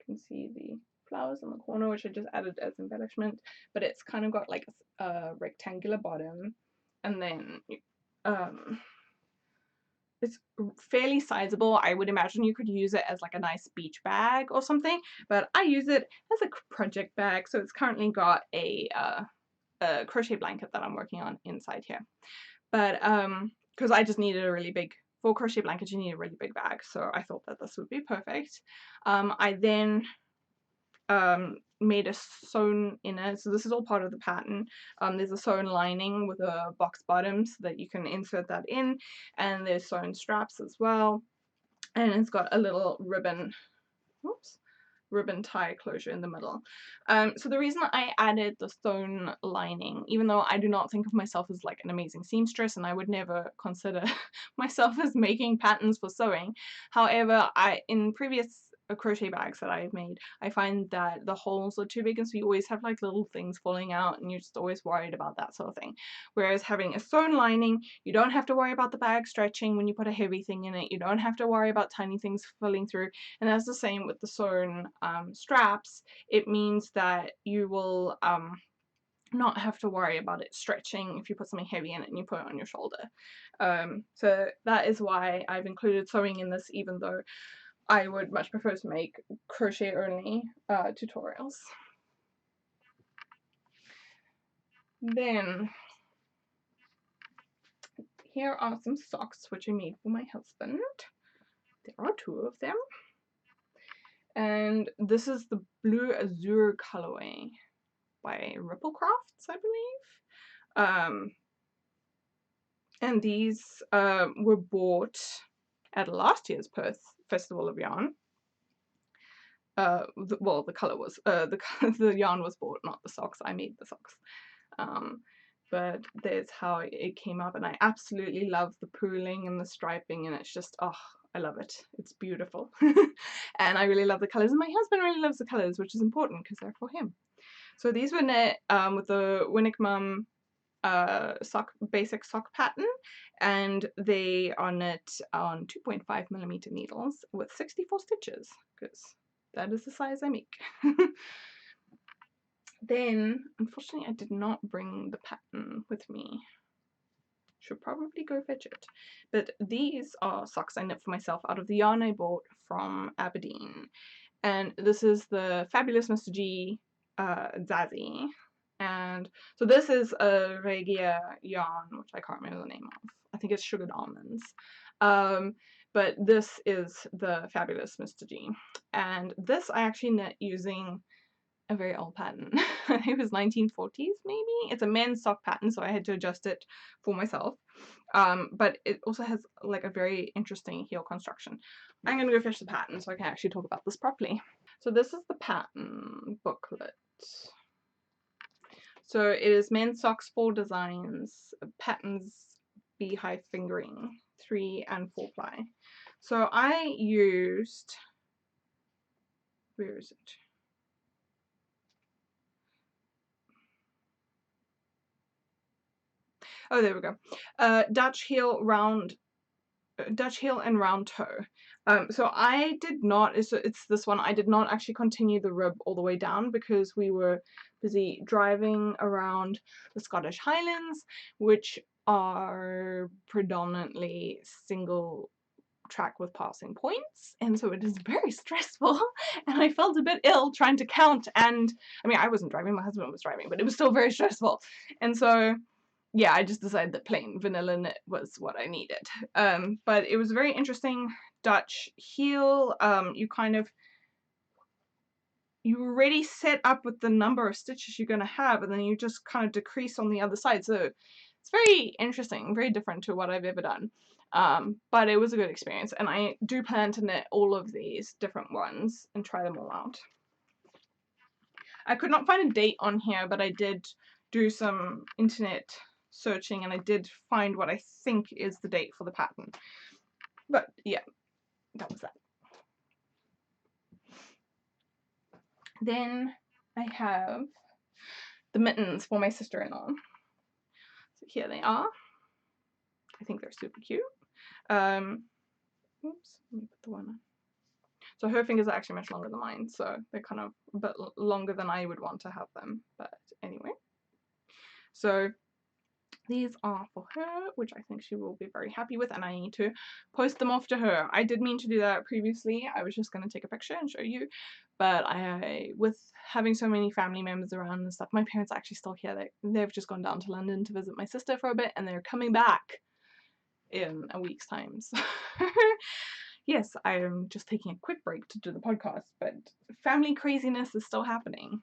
you can see the flowers in the corner, which I just added as embellishment, but it's kind of got like a rectangular bottom, and then it's fairly sizable. I would imagine you could use it as like a nice beach bag or something, but I use it as a project bag. So it's currently got a crochet blanket that I'm working on inside here. But because I just needed a really big, for crochet blanket you need a really big bag, so I thought that this would be perfect. I then made a sewn inner, so this is all part of the pattern. There's a sewn lining with a box bottom so that you can insert that in, and there's sewn straps as well, and it's got a little ribbon, oops, ribbon tie closure in the middle. So the reason I added the sewn lining, even though I do not think of myself as like an amazing seamstress, and I would never consider myself as making patterns for sewing, however, in previous crochet bags that I've made, I find that the holes are too big, and so you always have like little things falling out, and you're just always worried about that sort of thing. Whereas having a sewn lining, you don't have to worry about the bag stretching when you put a heavy thing in it, you don't have to worry about tiny things falling through, and that's the same with the sewn straps. It means that you will not have to worry about it stretching if you put something heavy in it and you put it on your shoulder. So that is why I've included sewing in this, even though I would much prefer to make crochet only tutorials. Then here are some socks which I made for my husband. There are 2 of them. And this is the Blue Azure colorway by Ripple Crafts, I believe. And these were bought at last year's Perth Festival of Yarn. Well, the color was the yarn was bought, not the socks. I made the socks. But there's how it came up, and I absolutely love the pooling and the striping, and it's just, oh, I love it. It's beautiful. And I really love the colors, and my husband really loves the colors, which is important because they're for him. So these were knit with the Winnick Mum basic sock pattern, and they are knit on 2.5mm needles with 64 stitches, because that is the size I make. Then, unfortunately, I did not bring the pattern with me. Should probably go fetch it. But these are socks I knit for myself out of the yarn I bought from Aberdeen. And this is the Fabulous Mr. G Zazzy. And so this is a Regia yarn, which I can't remember the name of. I think it's Sugared Almonds. But this is the Fabulous Mr. G. And this I actually knit using a very old pattern. I think it was 1940s maybe. It's a men's sock pattern, so I had to adjust it for myself. But it also has like a very interesting heel construction. I'm going to go fetch the pattern so I can actually talk about this properly. So this is the pattern booklet. So it is men's socks, 4 designs, patterns, beehive fingering, 3 and 4 ply. So I used, where is it? Oh, there we go. Dutch heel and round toe. So I did not, it's this one, I did not actually continue the rib all the way down because we were busy driving around the Scottish Highlands, which are predominantly single track with passing points, and so it is very stressful, and I felt a bit ill trying to count, and I mean, I wasn't driving, my husband was driving, but it was still very stressful, and so yeah, I just decided that plain vanilla knit was what I needed. But it was a very interesting Dutch heel. You already set up with the number of stitches you're going to have, and then you just kind of decrease on the other side. So it's very interesting, very different to what I've ever done. But it was a good experience, and I do plan to knit all of these different ones and try them all out. I could not find a date on here, but I did do some internet searching, and I did find what I think is the date for the pattern. But yeah, that was that. Then I have the mittens for my sister-in-law. So here they are. I think they're super cute. Oops, let me put the one on. So her fingers are actually much longer than mine, so they're kind of a bit longer than I would want to have them. But anyway, so these are for her, which I think she will be very happy with, and I need to post them off to her. I did mean to do that previously. I was just going to take a picture and show you, but with having so many family members around and stuff, my parents are actually still here. They've just gone down to London to visit my sister for a bit, and they're coming back in a week's time. So yes, I am just taking a quick break to do the podcast, but family craziness is still happening.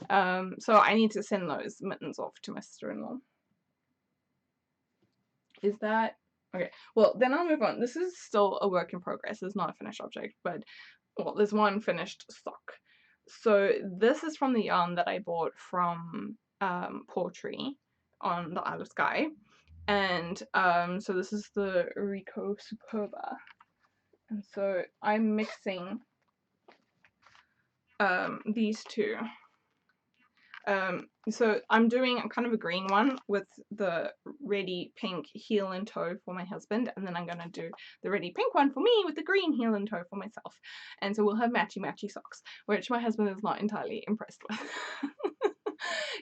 So I need to send those mittens off to my sister-in-law. Is that okay? Well, then I'll move on. This is still a work in progress. It's not a finished object, but well, there's one finished sock. So this is from the yarn that I bought from Portree on the Isle of Skye, and so this is the Rico Superba, and so I'm mixing these two. So I'm doing kind of a green one with the reddy pink heel and toe for my husband, and then I'm going to do the reddy pink one for me with the green heel and toe for myself. And so we'll have matchy socks, which my husband is not entirely impressed with.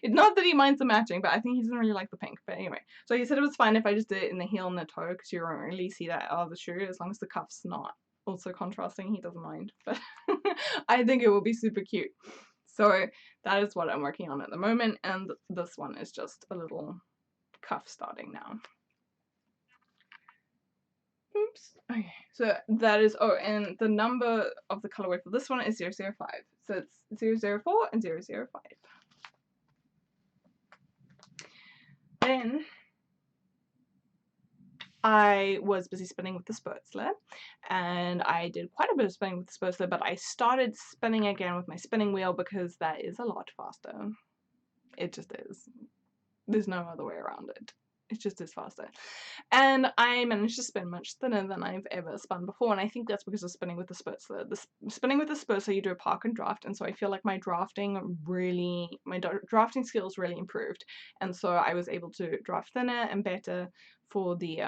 It's not that he minds the matching, but I think he doesn't really like the pink. But anyway, so he said it was fine if I just did it in the heel and the toe, because you don't really see that out of the shoe, as long as the cuff's not also contrasting, he doesn't mind. But I think it will be super cute. So that is what I'm working on at the moment, and this one is just a little cuff starting now. Oops. Okay, so that is, oh, and the number of the colorway for this one is 005. So it's 004 and 005. Then I was busy spinning with the Spurzler, and I did quite a bit of spinning with the Spurzler, but I started spinning again with my spinning wheel because that is a lot faster. It just is. There's no other way around it. It just is faster. And I managed to spin much thinner than I've ever spun before, and I think that's because of spinning with the Spurzler. Spinning with the Spurzler, you do a park and draft, and so I feel like my drafting skills really improved, and so I was able to draft thinner and better for the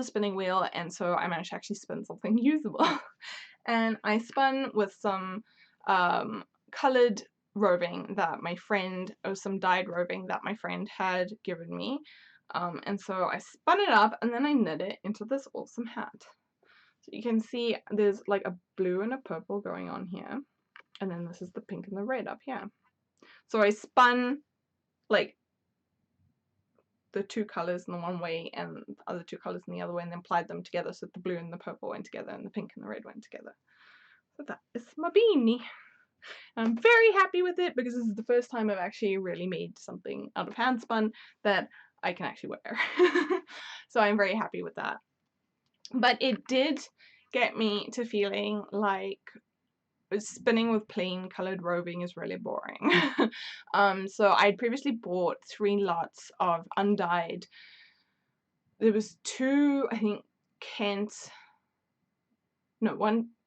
spinning wheel, and so I managed to actually spin something usable. And I spun with some coloured roving that my friend, or some dyed roving that my friend had given me, and so I spun it up and then I knit it into this awesome hat. So you can see there's like a blue and a purple going on here, and then this is the pink and the red up here. So I spun like the two colours in the one way and the other two colours in the other way, and then applied them together so the blue and the purple went together and the pink and the red went together. So that is my beanie. I'm very happy with it because this is the first time I've actually really made something out of hand spun that I can actually wear. So I'm very happy with that. But it did get me to feeling like spinning with plain colored roving is really boring. So I'd previously bought 3 lots of undyed. There was 2, I think, Kent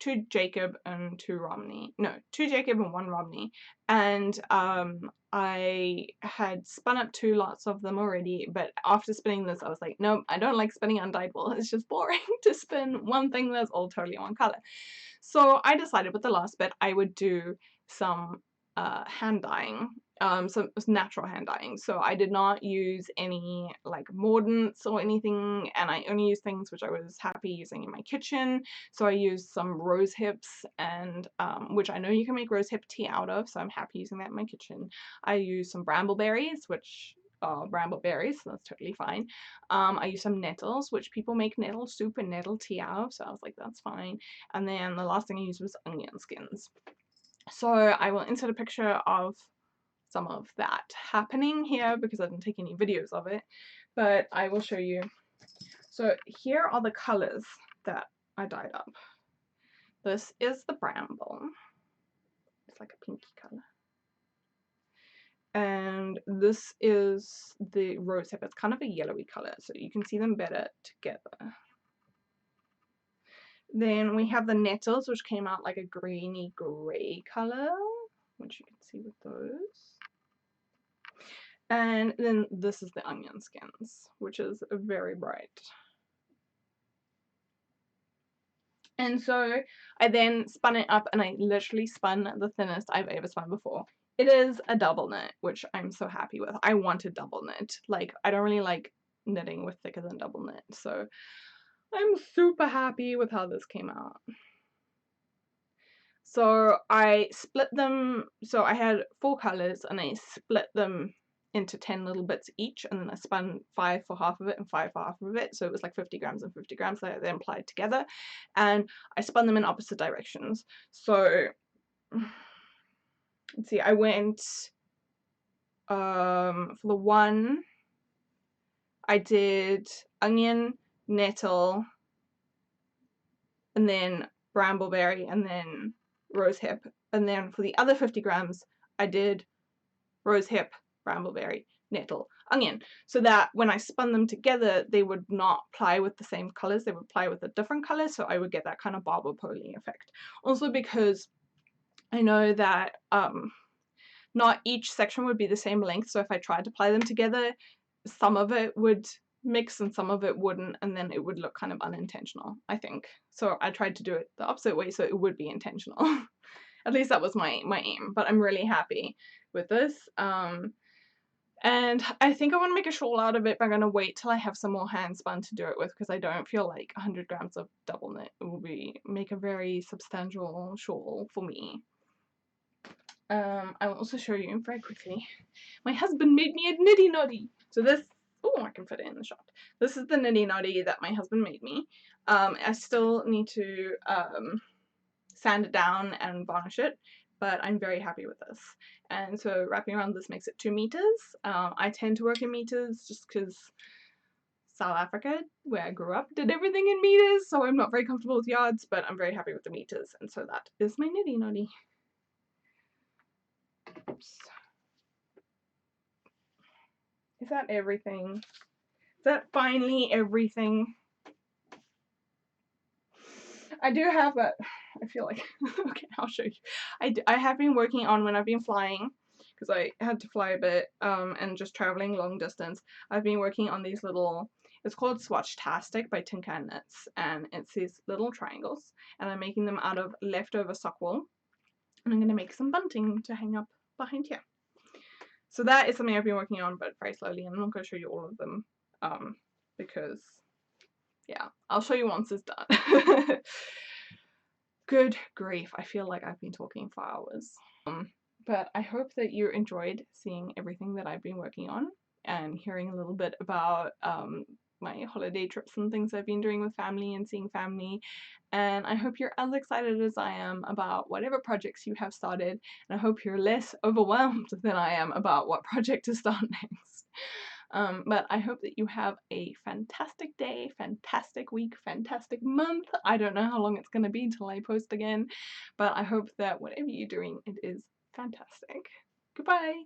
two Jacob and two Romney. No, two Jacob and one Romney. And I had spun up 2 lots of them already, but after spinning this, I was like, no, I don't like spinning undyed wool. It's just boring to spin one thing that's all totally one color. So I decided with the last bit I would do some hand dyeing, some natural hand dyeing. So I did not use any like mordants or anything, and I only used things which I was happy using in my kitchen. So I used some rose hips, and which I know you can make rose hip tea out of, so I'm happy using that in my kitchen. I used some brambleberries, which brambleberries, so that's totally fine. I used some nettles, which people make nettle soup and nettle tea out of, so I was like, that's fine. And then the last thing I used was onion skins. So I will insert a picture of some of that happening here because I didn't take any videos of it, but I will show you. So here are the colors that I dyed up. This is the bramble. It's like a pinky color. And this is the rose hip. It's kind of a yellowy color, so you can see them better together. Then we have the nettles, which came out like a greeny grey color, which you can see with those. And then this is the onion skins, which is very bright. And so I then spun it up, and I literally spun the thinnest I've ever spun before. It is a double knit, which I'm so happy with. I wanted double knit. Like, I don't really like knitting with thicker than double knit, so I'm super happy with how this came out. So I split them, so I had 4 colors and I split them into 10 little bits each, and then I spun 5 for half of it and 5 for half of it, so it was like 50 grams and 50 grams that I then applied together, and I spun them in opposite directions. So let's see, I went for the one I did onion, nettle, and then brambleberry, and then rosehip, and then for the other 50 grams I did rosehip, brambleberry, nettle, onion, so that when I spun them together they would not ply with the same colors, they would ply with a different color, so I would get that kind of barber pole effect. Also because I know that not each section would be the same length, so if I tried to ply them together, some of it would mix and some of it wouldn't, and then it would look kind of unintentional, I think. So I tried to do it the opposite way so it would be intentional. At least that was my aim, but I'm really happy with this. And I think I want to make a shawl out of it, but I'm going to wait till I have some more hand spun to do it with, because I don't feel like 100 grams of double knit will make a very substantial shawl for me. I will also show you very quickly. My husband made me a niddy noddy. So this, oh, I can fit it in the shot. This is the niddy noddy that my husband made me. I still need to sand it down and varnish it, but I'm very happy with this. And so wrapping around this makes it 2 meters. I tend to work in meters just because South Africa, where I grew up, did everything in meters, so I'm not very comfortable with yards, but I'm very happy with the meters, and so that is my niddy noddy. Oops. Is that everything? Is that finally everything? I do have a, I feel like, okay, I'll show you. I have been working on, when I've been flying, because I had to fly a bit, and just traveling long distance, I've been working on these little, it's called Swatch-tastic by Tin Can Knits, and it's these little triangles, and I'm making them out of leftover sock wool, and I'm going to make some bunting to hang up behind here. So that is something I've been working on, but very slowly, and I'm not going to show you all of them, because, yeah, I'll show you once it's done. Good grief, I feel like I've been talking for hours. But I hope that you enjoyed seeing everything that I've been working on, and hearing a little bit about my holiday trips and things I've been doing with family and seeing family, and I hope you're as excited as I am about whatever projects you have started, and I hope you're less overwhelmed than I am about what project to start next. But I hope that you have a fantastic day, fantastic week, fantastic month. I don't know how long it's going to be until I post again, but I hope that whatever you're doing, it is fantastic. Goodbye!